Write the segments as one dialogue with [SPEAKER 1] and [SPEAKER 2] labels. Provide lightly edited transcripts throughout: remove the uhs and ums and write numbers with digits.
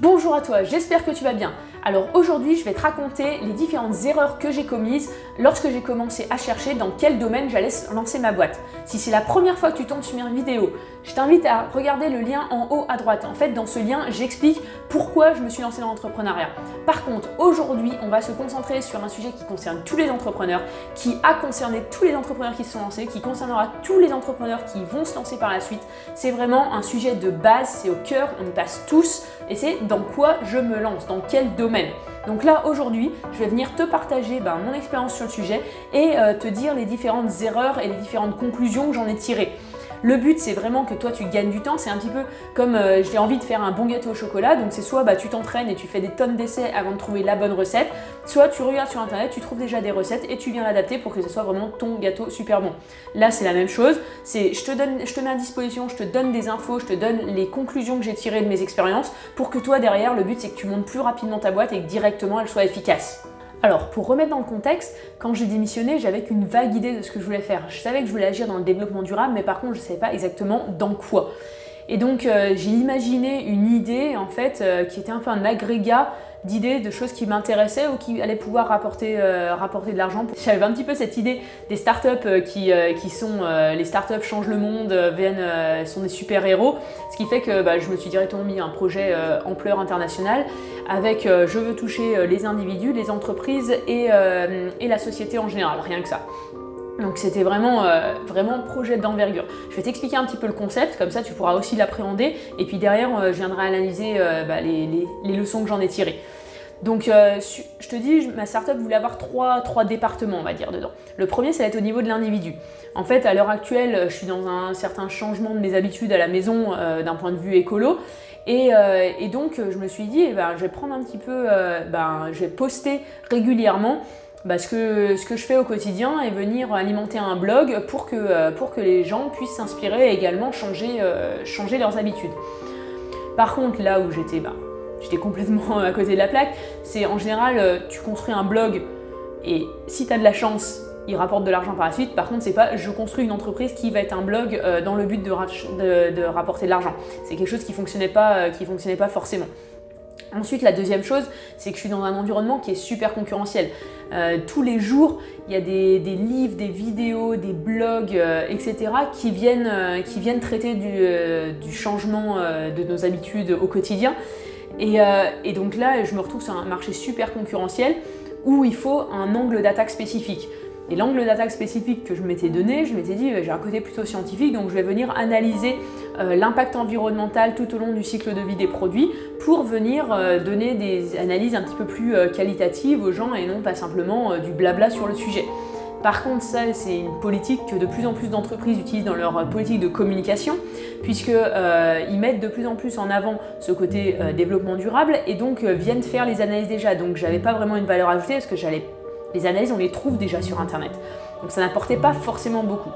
[SPEAKER 1] Bonjour à toi, j'espère que tu vas bien. Alors aujourd'hui, je vais te raconter les différentes erreurs que j'ai commises lorsque j'ai commencé à chercher dans quel domaine j'allais lancer ma boîte. Si c'est la première fois que tu tombes sur une vidéo, je t'invite à regarder le lien en haut à droite. En fait, dans ce lien, j'explique pourquoi je me suis lancée dans l'entrepreneuriat. Par contre, aujourd'hui, on va se concentrer sur un sujet qui concerne tous les entrepreneurs, qui a concerné tous les entrepreneurs qui se sont lancés, qui concernera tous les entrepreneurs qui vont se lancer par la suite. C'est vraiment un sujet de base, c'est au cœur, on y passe tous, et c'est dans quoi je me lance, dans quel domaine. Donc là, aujourd'hui, je vais venir te partager mon expérience sur le sujet et te dire les différentes erreurs et les différentes conclusions que j'en ai tirées. Le but, c'est vraiment que toi, tu gagnes du temps. C'est un petit peu comme j'ai envie de faire un bon gâteau au chocolat. Donc, c'est soit tu t'entraînes et tu fais des tonnes d'essais avant de trouver la bonne recette, soit tu regardes sur Internet, tu trouves déjà des recettes et tu viens l'adapter pour que ce soit vraiment ton gâteau super bon. Là, c'est la même chose. Je te mets à disposition, je te donne des infos, je te donne les conclusions que j'ai tirées de mes expériences pour que toi, derrière, le but, c'est que tu montes plus rapidement ta boîte et que directement, elle soit efficace. Alors, pour remettre dans le contexte, quand j'ai démissionné, j'avais qu'une vague idée de ce que je voulais faire. Je savais que je voulais agir dans le développement durable, mais par contre, je ne savais pas exactement dans quoi. Et donc, j'ai imaginé une idée, en fait, qui était un peu un agrégat d'idées, de choses qui m'intéressaient ou qui allaient pouvoir rapporter de l'argent. J'avais un petit peu cette idée des startups qui sont les startups changent le monde, sont des super-héros, ce qui fait que je me suis directement mis un projet ampleur internationale avec je veux toucher les individus, les entreprises et la société en général, rien que ça. Donc c'était vraiment projet d'envergure. Je vais t'expliquer un petit peu le concept, comme ça tu pourras aussi l'appréhender et puis derrière je viendrai analyser les leçons que j'en ai tirées. Donc je te dis, ma startup voulait avoir trois départements, on va dire, dedans. Le premier, ça va être au niveau de l'individu. En fait, à l'heure actuelle, je suis dans un certain changement de mes habitudes à la maison d'un point de vue écolo. Et donc je me suis dit, je vais prendre un petit peu, je vais poster régulièrement ce que je fais au quotidien et venir alimenter un blog pour que les gens puissent s'inspirer et également changer leurs habitudes. Par contre, là où j'étais complètement à côté de la plaque, c'est en général, tu construis un blog et si tu as de la chance, il rapporte de l'argent par la suite. Par contre, c'est pas je construis une entreprise qui va être un blog dans le but de rapporter de l'argent. C'est quelque chose qui fonctionnait pas forcément. Ensuite, la deuxième chose, c'est que je suis dans un environnement qui est super concurrentiel. Tous les jours, il y a des livres, des vidéos, des blogs, etc. qui viennent traiter du changement de nos habitudes au quotidien. Et donc là, je me retrouve sur un marché super concurrentiel où il faut un angle d'attaque spécifique. Et l'angle d'attaque spécifique que je m'étais donné, je m'étais dit j'ai un côté plutôt scientifique, donc je vais venir analyser l'impact environnemental tout au long du cycle de vie des produits pour venir donner des analyses un petit peu plus qualitatives aux gens et non pas simplement du blabla sur le sujet. Par contre, ça, c'est une politique que de plus en plus d'entreprises utilisent dans leur politique de communication, puisqu'ils mettent de plus en plus en avant ce côté développement durable et donc viennent faire les analyses déjà. Donc, j'avais pas vraiment une valeur ajoutée parce que les analyses, on les trouve déjà sur Internet. Donc, ça n'apportait pas forcément beaucoup.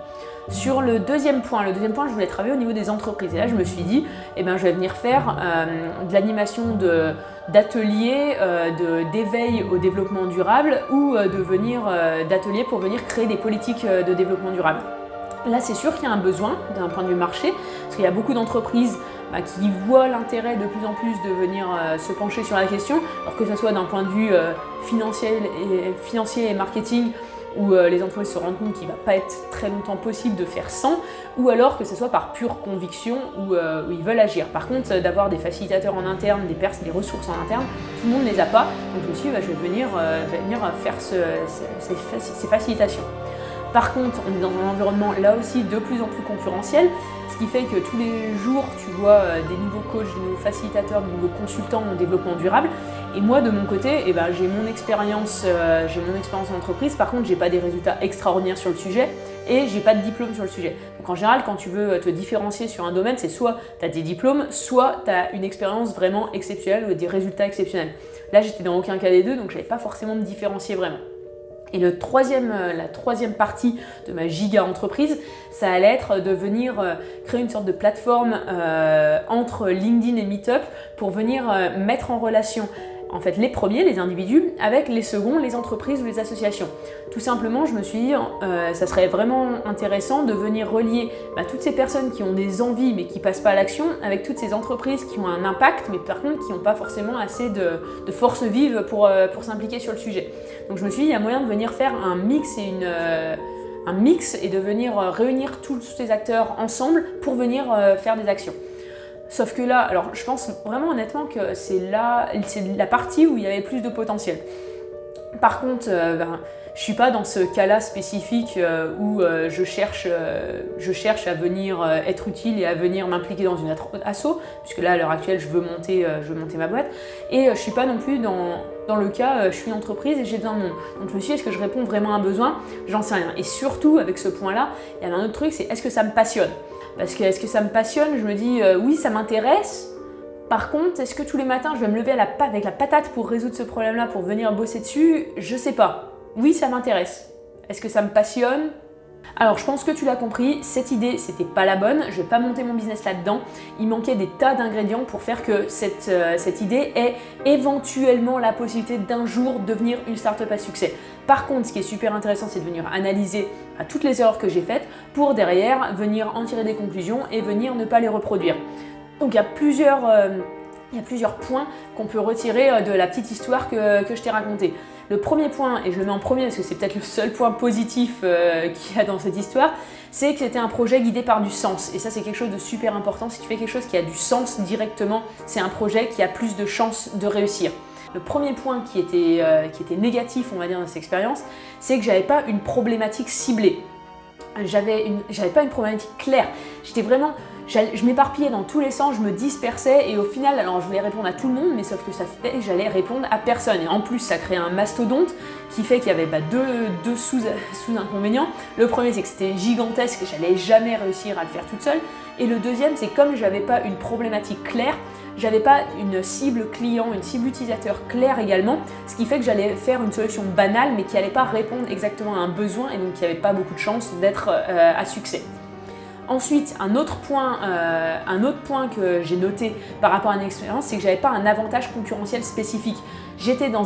[SPEAKER 1] Sur le deuxième point, je voulais travailler au niveau des entreprises. Et là, je me suis dit, je vais venir faire de l'animation d'ateliers, d'éveil au développement durable ou d'ateliers pour venir créer des politiques de développement durable. Là, c'est sûr qu'il y a un besoin d'un point de vue marché, parce qu'il y a beaucoup d'entreprises qui voient l'intérêt de plus en plus de venir se pencher sur la question, alors que ce soit d'un point de vue financier et marketing, où les entreprises se rendent compte qu'il ne va pas être très longtemps possible de faire sans, ou alors que ce soit par pure conviction où ils veulent agir. Par contre, d'avoir des facilitateurs en interne, des ressources en interne, tout le monde ne les a pas, donc je me suis dit, je vais venir faire ces facilitations. Par contre, on est dans un environnement là aussi de plus en plus concurrentiel, ce qui fait que tous les jours, tu vois des nouveaux coachs, des nouveaux facilitateurs, des nouveaux consultants en développement durable. Et moi, de mon côté, j'ai mon expérience en entreprise. Par contre, j'ai pas des résultats extraordinaires sur le sujet et j'ai pas de diplôme sur le sujet. Donc en général, quand tu veux te différencier sur un domaine, c'est soit tu as des diplômes, soit tu as une expérience vraiment exceptionnelle ou des résultats exceptionnels. Là, j'étais dans aucun cas des deux, donc je n'avais pas forcément me différencier vraiment. Et la troisième partie de ma giga entreprise, ça allait être de venir créer une sorte de plateforme entre LinkedIn et Meetup pour venir mettre en relation en fait les premiers, les individus, avec les seconds, les entreprises ou les associations. Tout simplement, je me suis dit, ça serait vraiment intéressant de venir relier toutes ces personnes qui ont des envies mais qui passent pas à l'action avec toutes ces entreprises qui ont un impact mais par contre qui n'ont pas forcément assez de force vive pour s'impliquer sur le sujet. Donc je me suis dit, il y a moyen de venir faire un mix et de venir réunir tous ces acteurs ensemble pour venir faire des actions. Sauf que là, alors je pense vraiment honnêtement que c'est la partie où il y avait plus de potentiel. Par contre, je suis pas dans ce cas-là spécifique où je cherche à venir être utile et à venir m'impliquer dans une asso, puisque là à l'heure actuelle je veux monter ma boîte, et je suis pas non plus dans le cas je suis une entreprise et j'ai besoin de monde. Donc je me suis dit, est-ce que je réponds vraiment à un besoin? J'en sais rien. Et surtout avec ce point-là, il y a un autre truc, c'est est-ce que ça me passionne? Parce que est-ce que ça me passionne? Je me dis oui, ça m'intéresse. Par contre, est-ce que tous les matins je vais me lever avec la patate pour résoudre ce problème-là, pour venir bosser dessus? Je sais pas. Oui, ça m'intéresse. Est-ce que ça me passionne? Alors je pense que tu l'as compris, cette idée c'était pas la bonne, je vais pas monter mon business là-dedans, il manquait des tas d'ingrédients pour faire que cette idée ait éventuellement la possibilité d'un jour devenir une startup à succès. Par contre, ce qui est super intéressant, c'est de venir analyser toutes les erreurs que j'ai faites pour derrière venir en tirer des conclusions et venir ne pas les reproduire. Donc il y a plusieurs points qu'on peut retirer de la petite histoire que je t'ai racontée. Le premier point, et je le mets en premier parce que c'est peut-être le seul point positif qu'il y a dans cette histoire, c'est que c'était un projet guidé par du sens. Et ça, c'est quelque chose de super important. Si tu fais quelque chose qui a du sens directement, c'est un projet qui a plus de chances de réussir. Le premier point qui était négatif, on va dire, dans cette expérience, c'est que j'avais pas une problématique ciblée. J'avais pas une problématique claire. Je m'éparpillais dans tous les sens, je me dispersais et au final, alors je voulais répondre à tout le monde, mais sauf que ça fait que j'allais répondre à personne. Et en plus, ça créait un mastodonte qui fait qu'il y avait deux sous-inconvénients. Le premier, c'est que c'était gigantesque et j'allais jamais réussir à le faire toute seule. Et le deuxième, c'est comme j'avais pas une problématique claire, j'avais pas une cible client, une cible utilisateur claire également, ce qui fait que j'allais faire une solution banale mais qui allait pas répondre exactement à un besoin et donc qui avait pas beaucoup de chances d'être à succès. Ensuite, un autre point que j'ai noté par rapport à une expérience, c'est que j'avais pas un avantage concurrentiel spécifique. J'étais dans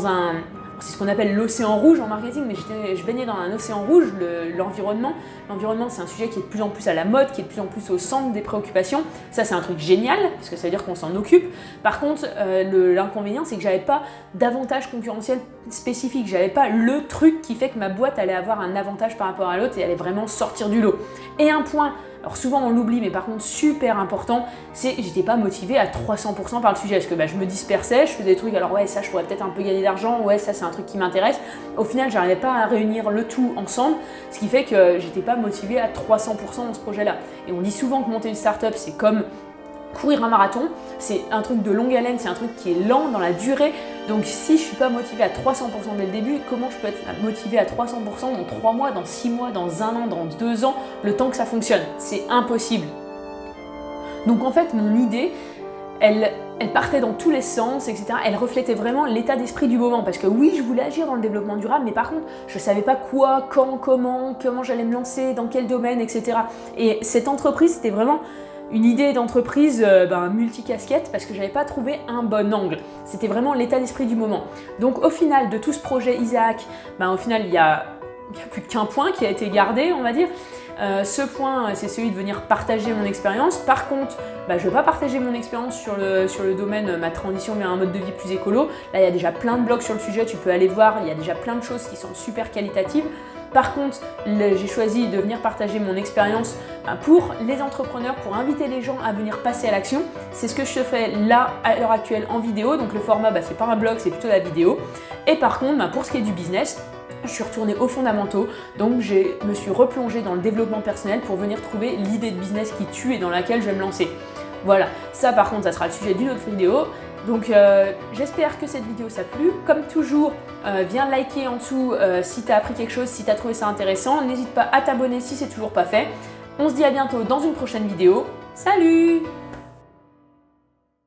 [SPEAKER 1] c'est ce qu'on appelle l'océan rouge en marketing, mais je baignais dans un océan rouge, l'environnement. L'environnement, c'est un sujet qui est de plus en plus à la mode, qui est de plus en plus au centre des préoccupations. Ça, c'est un truc génial, parce que ça veut dire qu'on s'en occupe. Par contre, l'inconvénient, c'est que j'avais pas d'avantage concurrentiel spécifique. J'avais pas le truc qui fait que ma boîte allait avoir un avantage par rapport à l'autre et allait vraiment sortir du lot. Et un point, alors souvent on l'oublie, mais par contre super important, c'est que j'étais pas motivée à 300% par le sujet, parce que je me dispersais, je faisais des trucs, alors ouais, ça je pourrais peut-être un peu gagner d'argent, ouais, ça c'est un truc qui m'intéresse. Au final, j'arrivais pas à réunir le tout ensemble, ce qui fait que j'étais pas motivée à 300% dans ce projet-là. Et on dit souvent que monter une startup, c'est comme courir un marathon, c'est un truc de longue haleine, c'est un truc qui est lent dans la durée. Donc si je suis pas motivée à 300% dès le début, comment je peux être motivée à 300% dans 3 mois, dans 6 mois, dans 1 an, dans 2 ans, le temps que ça fonctionne? C'est impossible. Donc en fait, mon idée, elle partait dans tous les sens, etc. Elle reflétait vraiment l'état d'esprit du moment. Parce que oui, je voulais agir dans le développement durable, mais par contre, je savais pas quoi, quand, comment j'allais me lancer, dans quel domaine, etc. Et cette entreprise, c'était vraiment une idée d'entreprise multicasquette parce que j'avais pas trouvé un bon angle. C'était vraiment l'état d'esprit du moment. Donc au final de tout ce projet Isaac, au final il y a plus qu'un point qui a été gardé, on va dire. Ce point, c'est celui de venir partager mon expérience. Par contre, je ne vais pas partager mon expérience sur le domaine ma transition vers un mode de vie plus écolo. Là, il y a déjà plein de blogs sur le sujet, tu peux aller voir, il y a déjà plein de choses qui sont super qualitatives. Par contre, j'ai choisi de venir partager mon expérience pour les entrepreneurs, pour inviter les gens à venir passer à l'action. C'est ce que je fais là, à l'heure actuelle, en vidéo. Donc le format, c'est pas un blog, c'est plutôt la vidéo. Et par contre, pour ce qui est du business, je suis retournée aux fondamentaux, donc je me suis replongée dans le développement personnel pour venir trouver l'idée de business qui tue et dans laquelle je vais me lancer. Voilà, ça par contre, ça sera le sujet d'une autre vidéo. Donc j'espère que cette vidéo t'a plu. Comme toujours, viens liker en dessous si tu as appris quelque chose, si tu as trouvé ça intéressant. N'hésite pas à t'abonner si c'est toujours pas fait. On se dit à bientôt dans une prochaine vidéo. Salut!